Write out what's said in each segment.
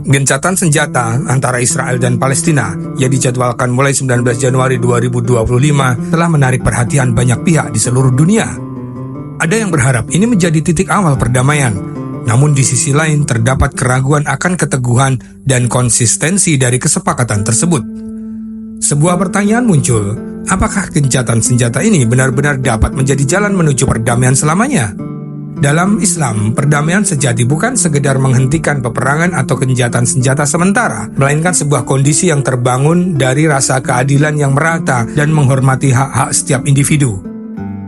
Gencatan senjata antara Israel dan Palestina yang dijadwalkan mulai 19 Januari 2025 telah menarik perhatian banyak pihak di seluruh dunia. Ada yang berharap ini menjadi titik awal perdamaian, namun di sisi lain terdapat keraguan akan keteguhan dan konsistensi dari kesepakatan tersebut. Sebuah pertanyaan muncul, apakah gencatan senjata ini benar-benar dapat menjadi jalan menuju perdamaian selamanya? Dalam Islam, perdamaian sejati bukan sekedar menghentikan peperangan atau gencatan senjata sementara, melainkan sebuah kondisi yang terbangun dari rasa keadilan yang merata dan menghormati hak-hak setiap individu.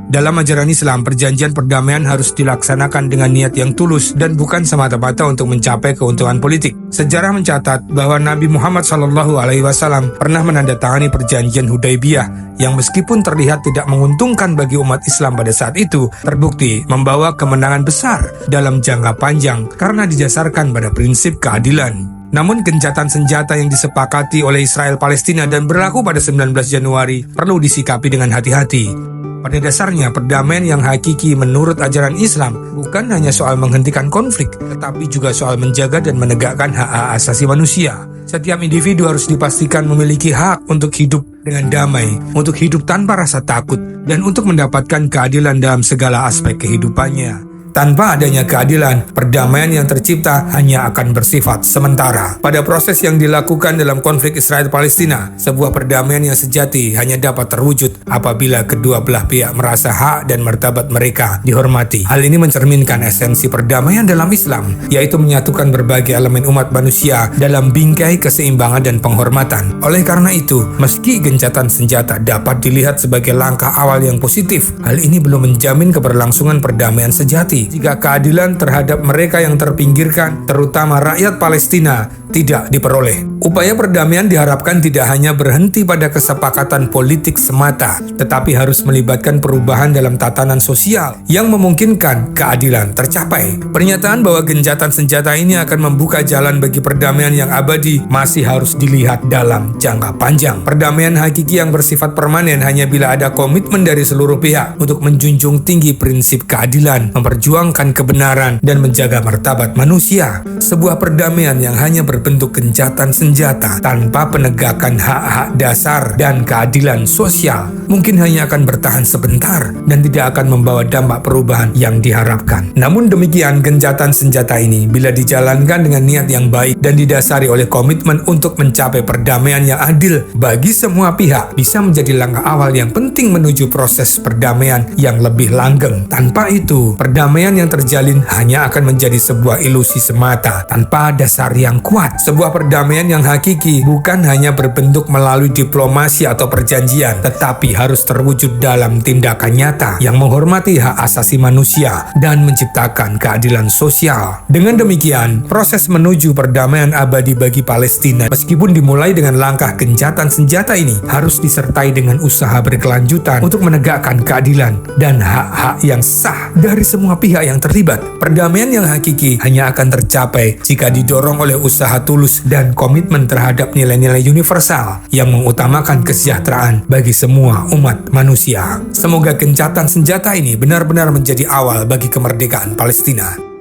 Dalam ajaran Islam, perjanjian perdamaian harus dilaksanakan dengan niat yang tulus dan bukan semata-mata untuk mencapai keuntungan politik. Sejarah mencatat bahwa Nabi Muhammad SAW pernah menandatangani perjanjian Hudaybiyah yang meskipun terlihat tidak menguntungkan bagi umat Islam pada saat itu, terbukti membawa kemenangan besar dalam jangka panjang karena didasarkan pada prinsip keadilan. Namun gencatan senjata yang disepakati oleh Israel Palestina dan berlaku pada 19 Januari perlu disikapi dengan hati-hati. Pada dasarnya, perdamaian yang hakiki menurut ajaran Islam bukan hanya soal menghentikan konflik, tetapi juga soal menjaga dan menegakkan hak-hak asasi manusia. Setiap individu harus dipastikan memiliki hak untuk hidup dengan damai, untuk hidup tanpa rasa takut, dan untuk mendapatkan keadilan dalam segala aspek kehidupannya. Tanpa adanya keadilan, perdamaian yang tercipta hanya akan bersifat sementara. Pada proses yang dilakukan dalam konflik Israel-Palestina, sebuah perdamaian yang sejati hanya dapat terwujud apabila kedua belah pihak merasa hak dan martabat mereka dihormati. Hal ini mencerminkan esensi perdamaian dalam Islam, yaitu menyatukan berbagai elemen umat manusia dalam bingkai keseimbangan dan penghormatan. Oleh karena itu, meski gencatan senjata dapat dilihat sebagai langkah awal yang positif, hal ini belum menjamin keberlangsungan perdamaian sejati. Jika keadilan terhadap mereka yang terpinggirkan, terutama rakyat Palestina, tidak diperoleh. Upaya perdamaian diharapkan tidak hanya berhenti pada kesepakatan politik semata, tetapi harus melibatkan perubahan dalam tatanan sosial yang memungkinkan keadilan tercapai. Pernyataan bahwa gencatan senjata ini akan membuka jalan bagi perdamaian yang abadi masih harus dilihat dalam jangka panjang. Perdamaian hakiki yang bersifat permanen hanya bila ada komitmen dari seluruh pihak untuk menjunjung tinggi prinsip keadilan, memperjuangkan kebenaran, dan menjaga martabat manusia. Sebuah perdamaian yang hanya berbentuk gencatan senjata tanpa penegakan hak-hak dasar dan keadilan sosial mungkin hanya akan bertahan sebentar dan tidak akan membawa dampak perubahan yang diharapkan. Namun demikian, gencatan senjata ini bila dijalankan dengan niat yang baik dan didasari oleh komitmen untuk mencapai perdamaian yang adil bagi semua pihak, bisa menjadi langkah awal yang penting menuju proses perdamaian yang lebih langgeng. Tanpa itu, perdamaian yang terjalin hanya akan menjadi sebuah ilusi semata tanpa dasar yang kuat. Sebuah perdamaian yang hakiki bukan hanya berbentuk melalui diplomasi atau perjanjian, tetapi harus terwujud dalam tindakan nyata yang menghormati hak asasi manusia dan menciptakan keadilan sosial. Dengan demikian, proses menuju perdamaian abadi bagi Palestina, meskipun dimulai dengan langkah gencatan senjata ini, harus disertai dengan usaha berkelanjutan untuk menegakkan keadilan dan hak-hak yang sah dari semua pihak yang terlibat. Perdamaian yang hakiki hanya akan tercapai jika didorong oleh usaha tulus dan komitmen terhadap nilai-nilai universal yang mengutamakan kesejahteraan bagi semua umat manusia. Semoga gencatan senjata ini benar-benar menjadi awal bagi kemerdekaan Palestina.